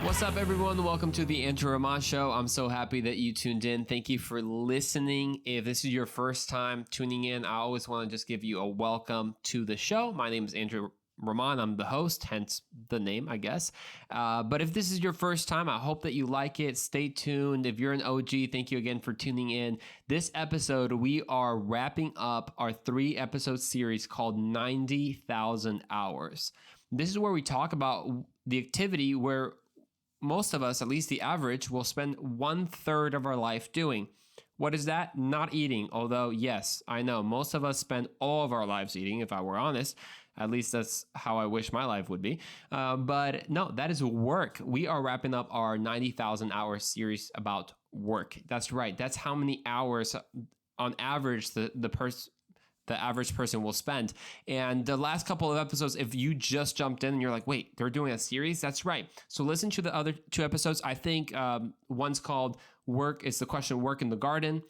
What's up, everyone? Welcome to the Andrew Ramon Show. I'm so happy that you tuned in. Thank you for listening. If this is your first time tuning in, I always want to just give you a welcome to the show. My name is Andrew Ramon. I'm the host, hence the name, I guess. But if this is your first time, I hope that you like it. Stay tuned. If you're an OG, thank you again for tuning in. This episode, we are wrapping up our 3-episode series called 90,000 Hours. This is where we talk about the activity where most of us, at least the average, will spend 1/3 of our life doing. What is that? Not eating. Although, yes, I know most of us spend all of our lives eating, if I were honest. At least that's how I wish my life would be. But no, that is work. We are wrapping up our 90,000 hour series about work. That's right. That's how many hours on average the average person will spend. And the last couple of episodes, if you just jumped in and you're like, wait, they're doing a series? That's right. So listen to the other 2 episodes. I think one's called Work is the question, Work in the Garden.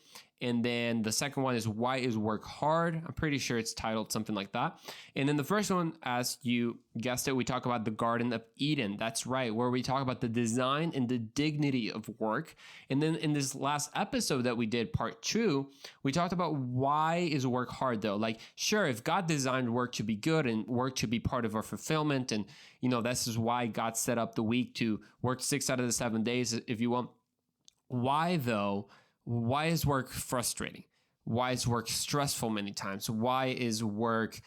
And then the second one is Why is Work Hard? I'm pretty sure it's titled something like that. And then the first one, as you guessed it, we talk about the Garden of Eden. That's right, where we talk about the design and the dignity of work. And then in this last episode that we did, part 2, we talked about why is work hard though? Like, sure, if God designed work to be good and work to be part of our fulfillment, and this is why God set up the week to work 6 out of the 7 days, if you want. Why though? Why is work frustrating? Why is work stressful many times? Why is work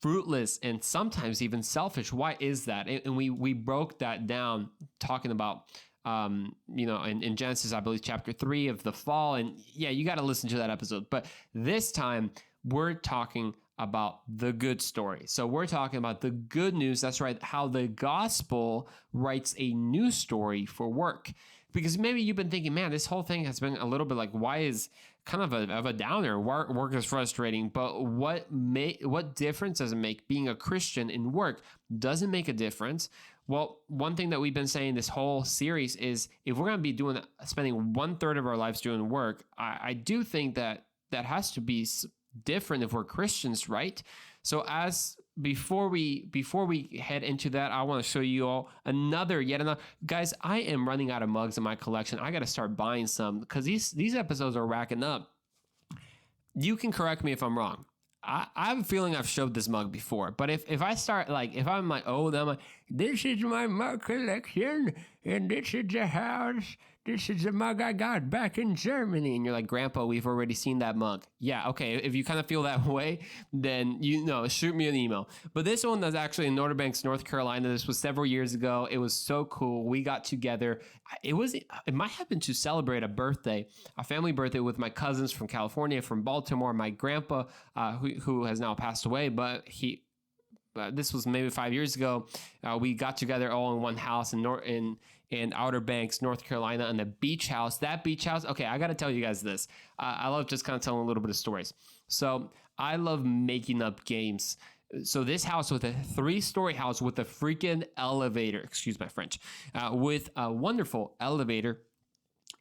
fruitless and sometimes even selfish? Why is that? And we broke that down talking about, in Genesis, I believe, chapter 3 of the fall. And yeah, you got to listen to that episode. But this time we're talking about the good story. So we're talking about the good news. That's right. How the gospel writes a new story for work. Because maybe you've been thinking, man, this whole thing has been a little bit like, why is kind of a downer? Work is frustrating. But what difference does it make being a Christian in work? Does it make a difference? Well, one thing that we've been saying this whole series is if we're going to be spending 1/3 of our lives doing work, I do think that has to be different if we're Christians, right? So before we head into that, I want to show you all yet another. Guys, I am running out of mugs in my collection. I got to start buying some because these episodes are racking up. You can correct me if I'm wrong. I have a feeling I've showed this mug before, but if I start if I'm like, this is my mug collection, and this is the house. This is the mug I got back in Germany. And you're like, Grandpa, we've already seen that mug. Yeah, okay. If you kind of feel that way, then shoot me an email. But this one was actually in Outer Banks, North Carolina. This was several years ago. It was so cool. We got together. It might have been to celebrate a family birthday with my cousins from California, from Baltimore. My grandpa, who has now passed away, but this was maybe 5 years ago. We got together all in one house in Outer Banks, North Carolina, in a beach house. That beach house, okay, I got to tell you guys this. I love just kind of telling a little bit of stories. So I love making up games. So this house with a 3-story house with a freaking elevator, excuse my French, with a wonderful elevator,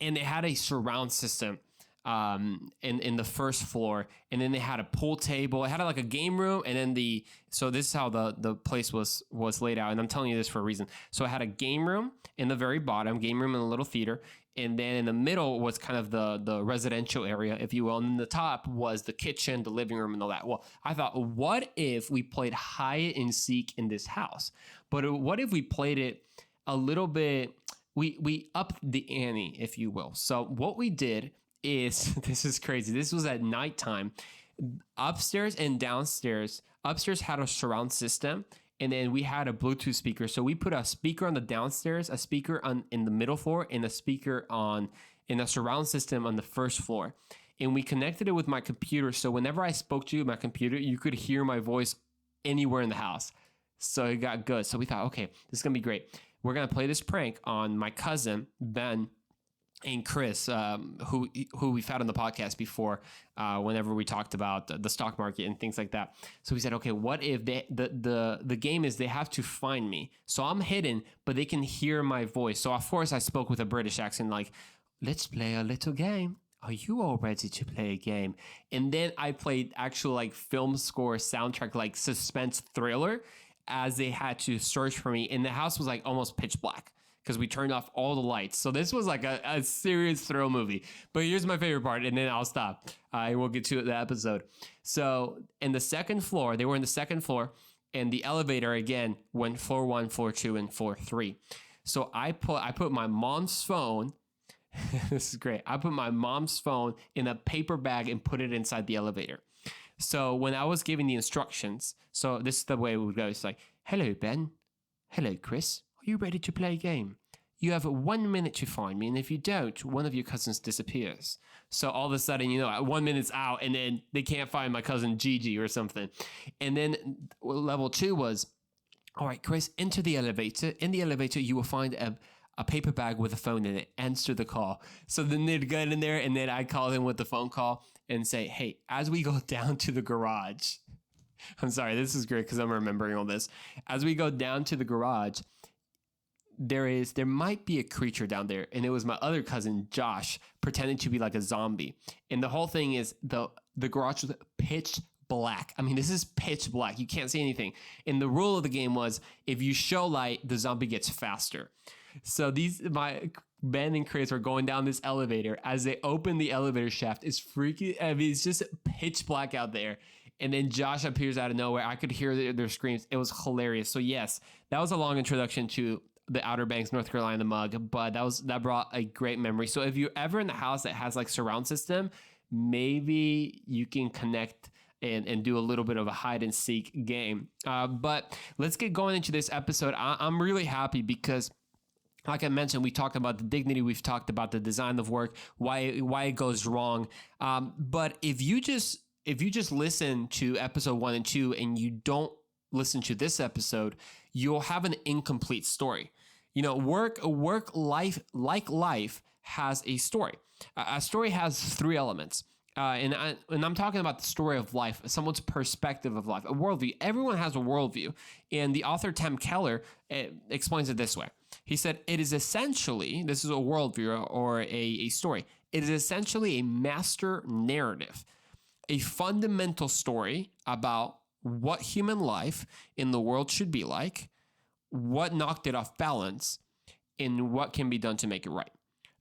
and they had a surround system in the first floor, and then they had a pool table. It had like a game room, and then so this is how the place was laid out, and I'm telling you this for a reason. So it had a game room in the very bottom, game room in a little theater, and then in the middle was kind of the residential area, if you will, and then the top was the kitchen, the living room, and all that. Well, I thought, what if we played hide and seek in this house? But what if we played it a little bit, we upped the ante, if you will. So what we did is, this is crazy. This was at nighttime. Upstairs and downstairs. Upstairs had a surround system, and then we had a Bluetooth speaker. So we put a speaker on the downstairs, a speaker in the middle floor, and a speaker in a surround system on the first floor. And we connected it with my computer. So whenever I spoke to you, my computer, you could hear my voice anywhere in the house. So it got good. So we thought, okay, this is going to be great. We're going to play this prank on my cousin, Ben, and Chris, who we've had on the podcast before, whenever we talked about the stock market and things like that. So we said, okay, what if the game is they have to find me? So I'm hidden, but they can hear my voice. So of course I spoke with a British accent, like, let's play a little game. Are you all ready to play a game? And then I played actual like film score soundtrack, like suspense thriller, as they had to search for me. And the house was like almost pitch black, because we turned off all the lights. So this was like a serious thrill movie. But here's my favorite part, and then I'll stop. I will get to the episode. So in the second floor, they were in the second floor, and the elevator again went floor 1, floor 2, and floor 3. So I put my mom's phone. This is great. I put my mom's phone in a paper bag and put it inside the elevator. So when I was giving the instructions, so this is the way it would go. It's like, hello, Ben. Hello, Chris. Are you ready to play a game? You have 1 minute to find me, and if you don't, one of your cousins disappears. So all of a sudden, 1 minute's out, and then they can't find my cousin Gigi or something. And then level 2 was, all right, Chris, enter the elevator. In the elevator, you will find a paper bag with a phone in it. Answer the call. So then they'd get in there, and then I'd call them with the phone call and say, hey, as we go down to the garage, I'm sorry, this is great because I'm remembering all this. As we go down to the garage, there might be a creature down there. And it was my other cousin, Josh, pretending to be like a zombie. And the whole thing is the garage was pitch black. I mean, this is pitch black. You can't see anything. And the rule of the game was if you show light, the zombie gets faster. So my Ben and Chris are going down this elevator. As they open the elevator shaft, it's freaking, I mean, it's just pitch black out there. And then Josh appears out of nowhere. I could hear their screams. It was hilarious. So yes, that was a long introduction to the Outer Banks, North Carolina mug, but that brought a great memory. So if you're ever in the house that has like surround system, maybe you can connect and do a little bit of a hide and seek game. But let's get going into this episode. I'm really happy because, like I mentioned, we talked about the dignity. We've talked about the design of work, why it goes wrong. But if you just listen to episode 1 and 2 and you don't listen to this episode, you'll have an incomplete story. Work life has a story. A story has 3 elements. And I'm talking about the story of life, someone's perspective of life, a worldview. Everyone has a worldview. And the author Tim Keller explains it this way. He said, it is essentially, this is a worldview or a story. It is essentially a master narrative, a fundamental story about what human life in the world should be like, what knocked it off balance, and what can be done to make it right.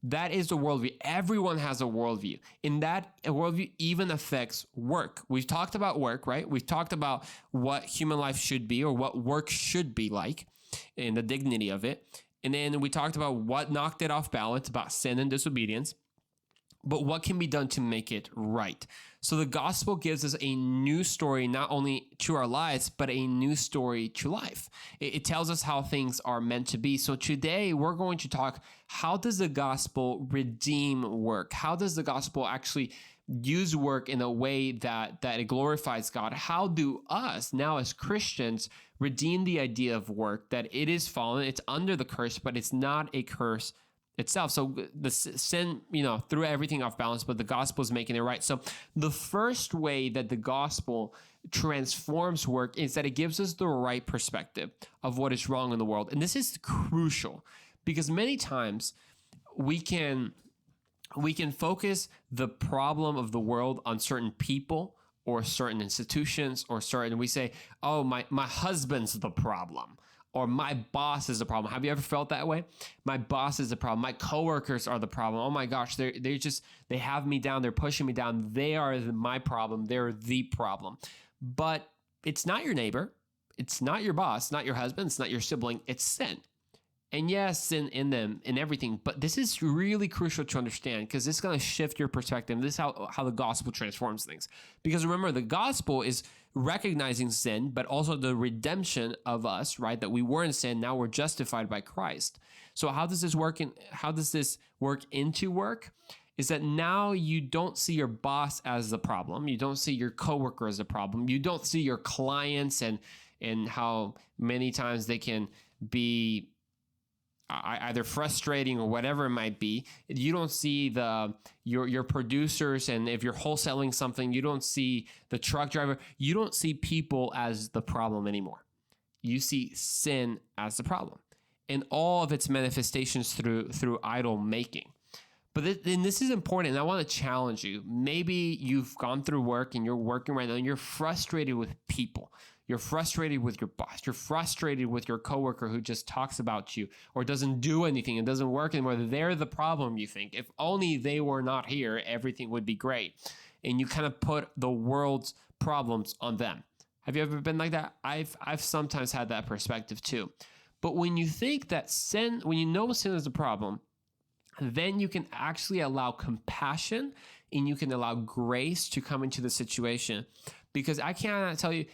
That is the worldview. Everyone has a worldview. And that worldview even affects work. We've talked about work, right? We've talked about what human life should be or what work should be like and the dignity of it. And then we talked about what knocked it off balance, about sin and disobedience. But what can be done to make it right? So the gospel gives us a new story, not only to our lives, but a new story to life. It tells us how things are meant to be. So today we're going to talk, how does the gospel redeem work? How does the gospel actually use work in a way that it glorifies God? How do us now as Christians redeem the idea of work, that it is fallen, it's under the curse, but it's not a curse itself? So the sin, threw everything off balance, but the gospel is making it right. So the first way that the gospel transforms work is that it gives us the right perspective of what is wrong in the world. And this is crucial because many times we can focus the problem of the world on certain people or certain institutions or we say, oh, my husband's the problem. Or my boss is the problem. Have you ever felt that way? My boss is the problem. My coworkers are the problem. Oh my gosh, they have me down. They're pushing me down. They are my problem. They're the problem. But it's not your neighbor. It's not your boss. It's not your husband. It's not your sibling. It's sin. And yes, sin in them and everything. But this is really crucial to understand because this is going to shift your perspective. This is how the gospel transforms things. Because remember, the gospel is recognizing sin, but also the redemption of us, right? That we were in sin, now we're justified by Christ. So how does this work? How does this work into work? Is that now you don't see your boss as the problem. You don't see your coworker as the problem. You don't see your clients and how many times they can be either frustrating or whatever it might be. You don't see your producers, and if you're wholesaling something, you don't see the truck driver. You don't see people as the problem anymore. You see sin as the problem and all of its manifestations through idol making. But this is important, and I want to challenge you. Maybe you've gone through work and you're working right now and you're frustrated with people. You're frustrated with your boss. You're frustrated with your coworker who just talks about you or doesn't do anything and doesn't work anymore. They're the problem, you think. If only they were not here, everything would be great. And you kind of put the world's problems on them. Have you ever been like that? I've sometimes had that perspective too. But when you think that sin, when you know sin is a problem, then you can actually allow compassion and you can allow grace to come into the situation. Because I cannot tell you,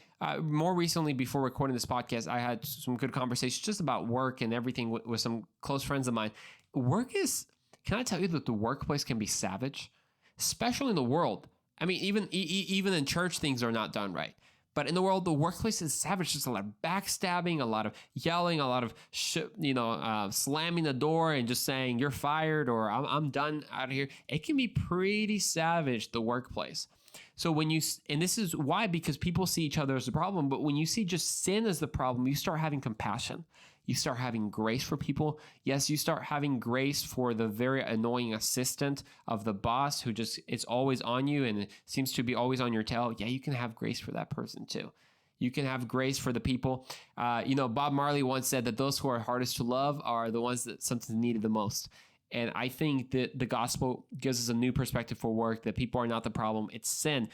more recently before recording this podcast, I had some good conversations just about work and everything with some close friends of mine. Can I tell you that the workplace can be savage, especially in the world? I mean, even in church, things are not done right. But in the world, the workplace is savage. Just a lot of backstabbing, a lot of yelling, a lot of slamming the door and just saying you're fired or I'm done out of here. It can be pretty savage, the workplace. So and this is why, because people see each other as a problem, but when you see just sin as the problem, you start having compassion. You start having grace for people. Yes, you start having grace for the very annoying assistant of the boss who just is always on you and seems to be always on your tail. Yeah, you can have grace for that person too. You can have grace for the people. Bob Marley once said that those who are hardest to love are the ones that something's needed the most. And I think that the gospel gives us a new perspective for work, that people are not the problem, it's sin.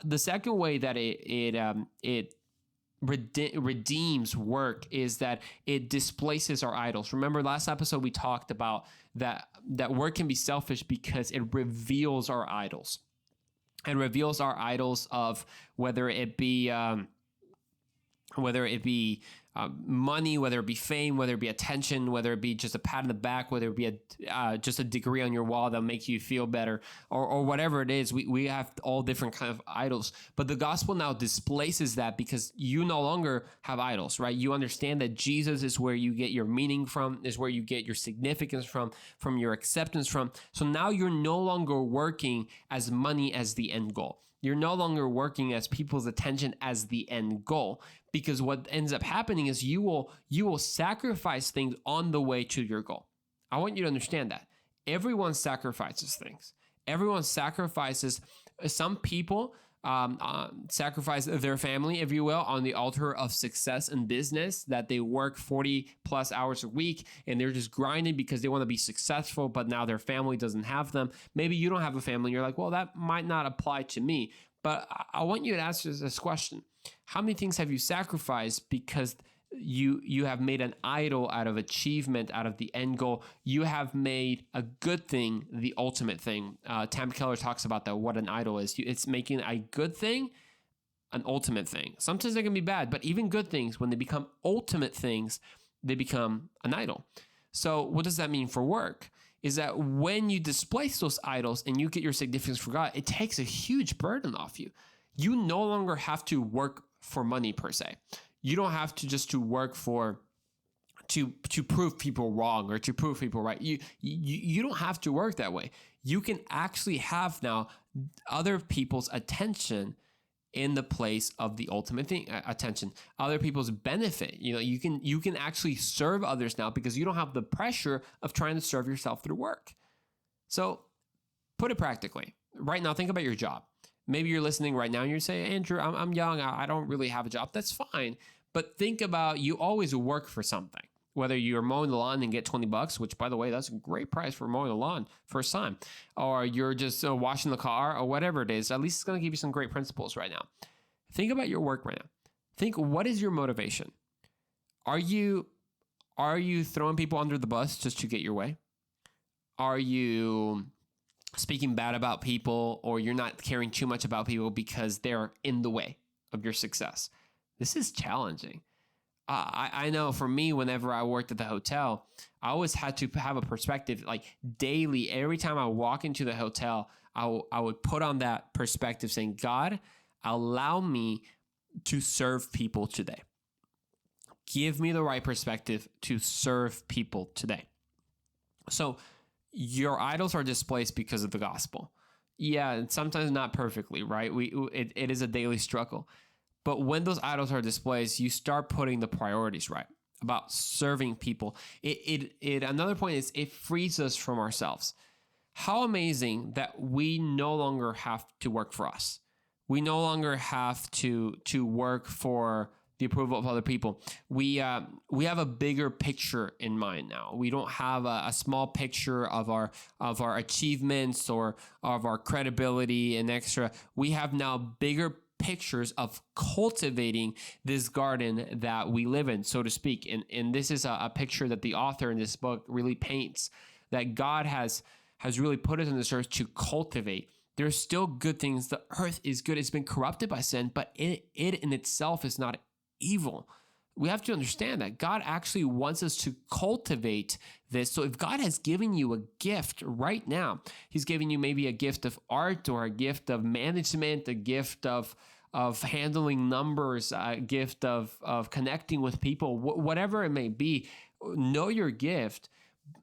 The second way that it redeems work is that it displaces our idols. Remember last episode we talked about that work can be selfish because it reveals our idols. It reveals our idols of whether it be money, whether it be fame, whether it be attention, whether it be just a pat on the back, whether it be just a degree on your wall that'll make you feel better, or whatever it is. We have all different kind of idols. But the gospel now displaces that because you no longer have idols, right? You understand that Jesus is where you get your meaning from, is where you get your significance from your acceptance from. So now you're no longer working as money as the end goal. You're no longer working as people's attention as the end goal, because what ends up happening is you will sacrifice things on the way to your goal. I want you to understand that. Everyone sacrifices things. Everyone sacrifices. Some people sacrifice their family, if you will, on the altar of success in business, that they work 40 plus hours a week and they're just grinding because they want to be successful, but now their family doesn't have them. Maybe you don't have a family and you're like, well, that might not apply to me. But I want you to answer this question. How many things have you sacrificed because you have made an idol out of achievement, out of the end goal? You have made a good thing the ultimate thing. Tim Keller talks about that, what an idol is. It's making a good thing an ultimate thing. Sometimes they can be bad, but even good things, when they become ultimate things, they become an idol. So what does that mean for work? Is that when you displace those idols and you get your significance for God, it takes a huge burden off you. You no longer have to work for money per se. You don't have to just to work to prove people wrong or to prove people right. You don't have to work that way. You can actually have now other people's attention in the place of the ultimate thing, attention, other people's benefit. You can actually serve others now because you don't have the pressure of trying to serve yourself through work. So put it practically. Right now, think about your job. Maybe you're listening right now and you're saying, Andrew, I'm young. I don't really have a job. That's fine. But think about, you always work for something. Whether you're mowing the lawn and get $20, which, by the way, that's a great price for mowing the lawn first time, or you're just washing the car or whatever it is, at least it's going to give you some great principles right now. Think about your work right now. Think, what is your motivation? Are you throwing people under the bus just to get your way? Are you speaking bad about people, or you're not caring too much about people because they're in the way of your success? This is challenging. I know for me, whenever I worked at the hotel, I always had to have a perspective, like daily. Every time I walk into the hotel, I would put on that perspective saying, God, allow me to serve people today. Give me the right perspective to serve people today. So your idols are displaced because of the gospel. Yeah, and sometimes not perfectly, right? It is a daily struggle. But when those idols are displaced, you start putting the priorities right about serving people. Another point is, it frees us from ourselves. How amazing that we no longer have to work for us. We no longer have to work for the approval of other people. We have a bigger picture in mind now. We don't have a small picture of our achievements or of our credibility and extra. We have now bigger pictures of cultivating this garden that we live in, so to speak. And this is a picture that the author in this book really paints, that God has really put us in this earth to cultivate. There's still good things. The earth is good. It's been corrupted by sin, but it in itself is not evil. We have to understand that God actually wants us to cultivate this. So if God has given you a gift right now, he's giving you maybe a gift of art or a gift of management, a gift of handling numbers, a gift of connecting with people, whatever it may be, know your gift.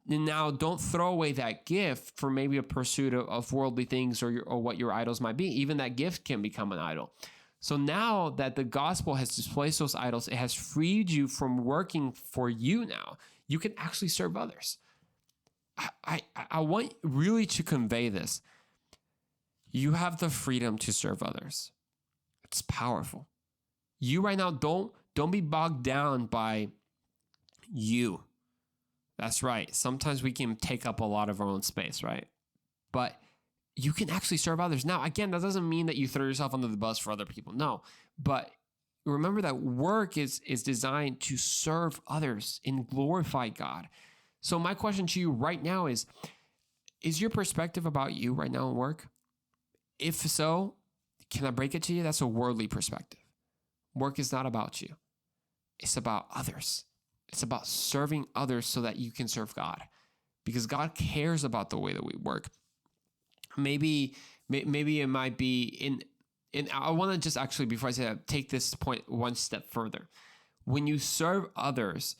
And now don't throw away that gift for maybe a pursuit of worldly things or what your idols might be. Even that gift can become an idol. So now that the gospel has displaced those idols, it has freed you from working for you now. You can actually serve others. I want really to convey this. You have the freedom to serve others. It's powerful. You right now, don't be bogged down by you. That's right. Sometimes we can take up a lot of our own space, right? But you can actually serve others. Now, again, that doesn't mean that you throw yourself under the bus for other people. No, but remember that work is designed to serve others and glorify God. So my question to you right now is your perspective about you right now in work? If so, can I break it to you? That's a worldly perspective. Work is not about you. It's about others. It's about serving others so that you can serve God, because God cares about the way that we work. Maybe it might be in I want to just actually, before I say that, take this point one step further. When you serve others,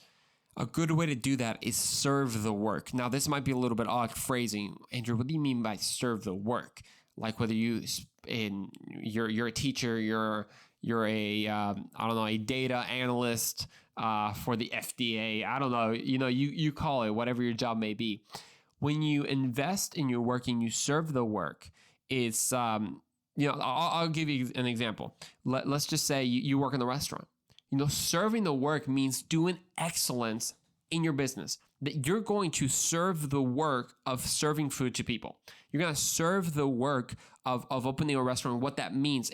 a good way to do that is serve the work. Now, this might be a little bit odd phrasing. Andrew, what do you mean by serve the work? Like whether you're a teacher, you're a I don't know, a data analyst for the FDA. I don't know. You call it whatever your job may be. When you invest in your work and you serve the work, it's I'll give you an example. Let's just say you work in the restaurant. Serving the work means doing excellence in your business. That you're going to serve the work of serving food to people. You're going to serve the work of opening a restaurant, what that means,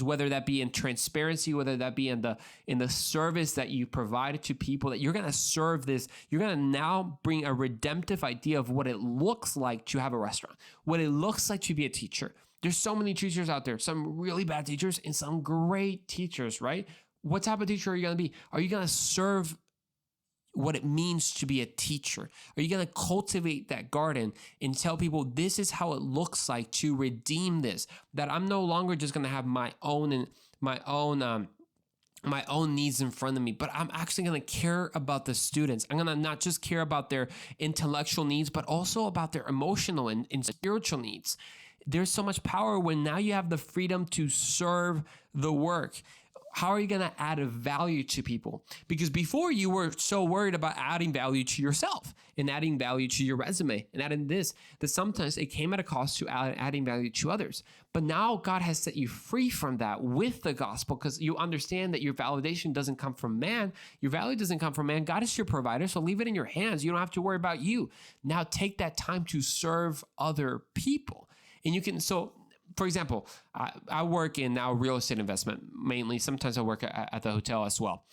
whether that be in transparency, whether that be in the service that you provide to people, that you're going to serve this. You're going to now bring a redemptive idea of what it looks like to have a restaurant, what it looks like to be a teacher. There's so many teachers out there, some really bad teachers and some great teachers, right? What type of teacher are you going to be? Are you going to serve what it means to be a teacher? Are you going to cultivate that garden and tell people this is how it looks like to redeem this? That I'm no longer just going to have my own needs in front of me, but I'm actually going to care about the students. I'm going to not just care about their intellectual needs, but also about their emotional and spiritual needs. There's so much power when now you have the freedom to serve the work. How are you going to add a value to people? Because before you were so worried about adding value to yourself and adding value to your resume and adding this, that sometimes it came at a cost to adding value to others. But now God has set you free from that with the gospel, because you understand that your validation doesn't come from man. Your value doesn't come from man. God is your provider, so leave it in your hands. You don't have to worry about you. Now take that time to serve other people. And you can, for example, I work in now real estate investment mainly. Sometimes I work at the hotel as well.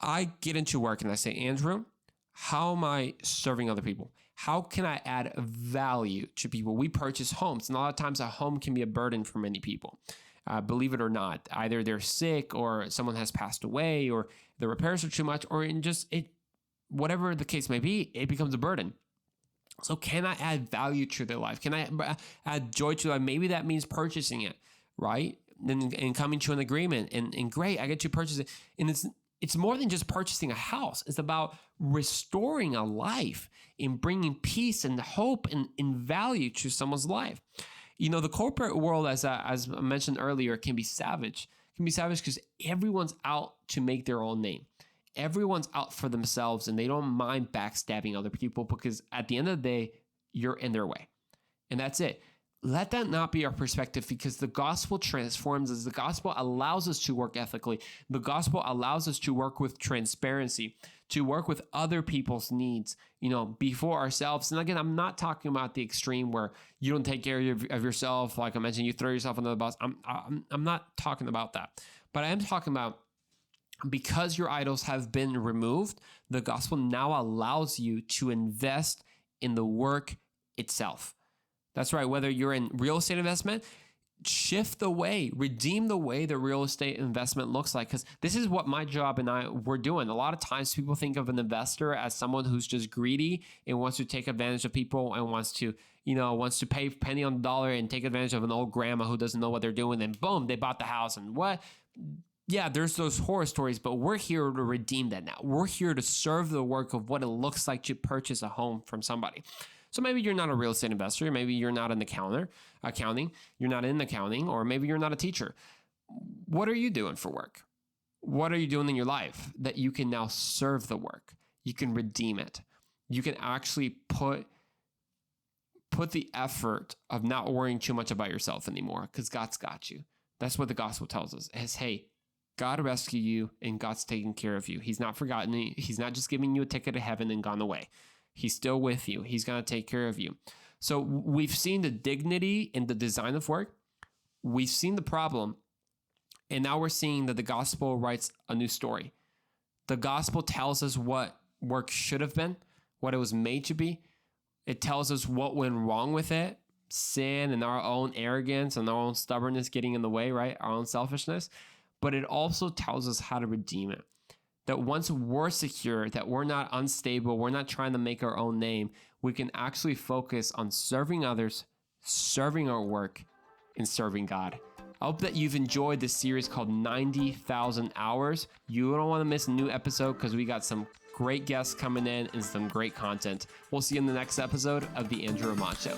I get into work and I say, Andrew, how am I serving other people? How can I add value to people? We purchase homes, and a lot of times a home can be a burden for many people. Believe it or not, either they're sick or someone has passed away or the repairs are too much, or whatever the case may be, it becomes a burden. So can I add value to their life? Can I add joy to their life? Maybe that means purchasing it, right? And coming to an agreement. And great, I get to purchase it. And it's more than just purchasing a house. It's about restoring a life and bringing peace and hope and value to someone's life. The corporate world, as I mentioned earlier, can be savage. It can be savage because everyone's out to make their own name. Everyone's out for themselves, and they don't mind backstabbing other people because at the end of the day, you're in their way. And that's it. let that not be our perspective, because the gospel transforms us. The gospel allows us to work ethically. The gospel allows us to work with transparency, to work with other people's needs, before ourselves. And again, I'm not talking about the extreme where you don't take care of yourself. Like I mentioned, you throw yourself under the bus. I'm not talking about that, but I am talking about, because your idols have been removed, the gospel now allows you to invest in the work itself. That's right. Whether you're in real estate investment, shift the way, redeem the way the real estate investment looks like. Because this is what my job and we're doing. A lot of times people think of an investor as someone who's just greedy and wants to take advantage of people and wants to pay penny on the dollar and take advantage of an old grandma who doesn't know what they're doing. And boom, they bought the house. And what? Yeah, there's those horror stories, but we're here to redeem that now. We're here to serve the work of what it looks like to purchase a home from somebody. So maybe you're not a real estate investor. Maybe you're not in accounting. You're not in accounting, or maybe you're not a teacher. What are you doing for work? What are you doing in your life that you can now serve the work? You can redeem it. You can actually put the effort of not worrying too much about yourself anymore, because God's got you. That's what the gospel tells us. Is, hey, God rescued you and God's taking care of you. He's not forgotten you. He's not just giving you a ticket to heaven and gone away. He's still with you. He's going to take care of you. So we've seen the dignity in the design of work. We've seen the problem. And now we're seeing that the gospel writes a new story. The gospel tells us what work should have been, what it was made to be. It tells us what went wrong with it, sin and our own arrogance and our own stubbornness getting in the way, right? Our own selfishness. But it also tells us how to redeem it. That once we're secure, that we're not unstable, we're not trying to make our own name, we can actually focus on serving others, serving our work, and serving God. I hope that you've enjoyed this series called 90,000 Hours. You don't want to miss a new episode, because we got some great guests coming in and some great content. We'll see you in the next episode of The Andrew Ramon Show.